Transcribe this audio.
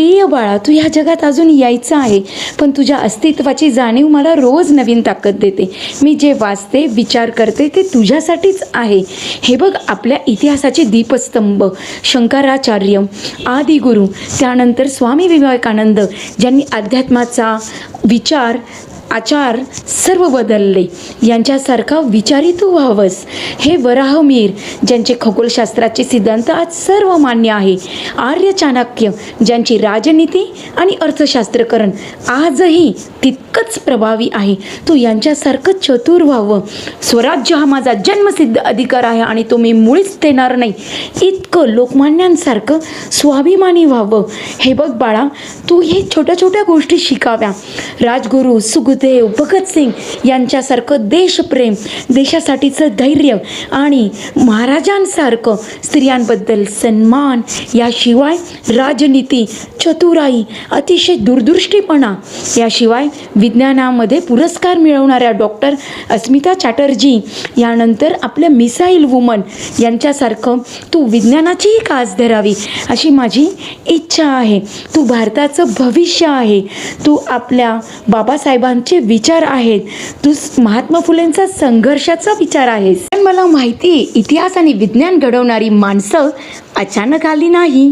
प्रिय बाळा, तू ह्या जगात अजून यायचं आहे, पण तुझ्या अस्तित्वाची जाणीव मला रोज नवीन ताकद देते. मी जे वाचते, विचार करते ते तुझ्यासाठीच आहे. हे बघ, आपल्या इतिहासाचे दीपस्तंभ शंकराचार्य, आदिगुरु, त्यानंतर स्वामी विवेकानंद, ज्यांनी अध्यात्माचा विचार आचार सर्व बदलले, यांच्यासारखा विचारी तू व्हावंस. हे वराहमीर, ज्यांचे खगोलशास्त्राचे सिद्धांत आज सर्व मान्य आहे. आर्य चाणक्य, ज्यांची राजनीती आणि अर्थशास्त्रकरण आजही तितकंच प्रभावी आहे. तू यांच्यासारखं चतुर व्हावं. स्वराज्य हा माझा जन्मसिद्ध अधिकार आहे आणि तो मी मुळीच देणार नाही, इतकं लोकमान्यांसारखं स्वाभिमानी व्हावं. हे बघ बाळा, तू हे छोट्या छोट्या गोष्टी शिकाव्या. राजगुरू सुखदेव, भगतसिंग यांच्यासारखं देशप्रेम, देशासाठीचं धैर्य आणि महाराजांसारखं स्त्रियांबद्दल सन्मान, याशिवाय राजनीती, चतुराई, अतिशय दूरदृष्टीपणा, याशिवाय विज्ञानामध्ये पुरस्कार मिळवणाऱ्या डॉक्टर अस्मिता चॅटर्जी, यानंतर आपल्या मिसाईल वुमन यांच्यासारखं तू विज्ञानाचीही कास धरावी अशी माझी इच्छा आहे. तू भारताचं भविष्य आहे. तू आपल्या बाबासाहेबांचे विचार आहेत. तू महात्मा फुलेंचा संघर्षाचा विचार आहेस. पण मला माहिती आहे, इतिहास आणि विज्ञान घडवणारी माणसं अचानक आली नाही.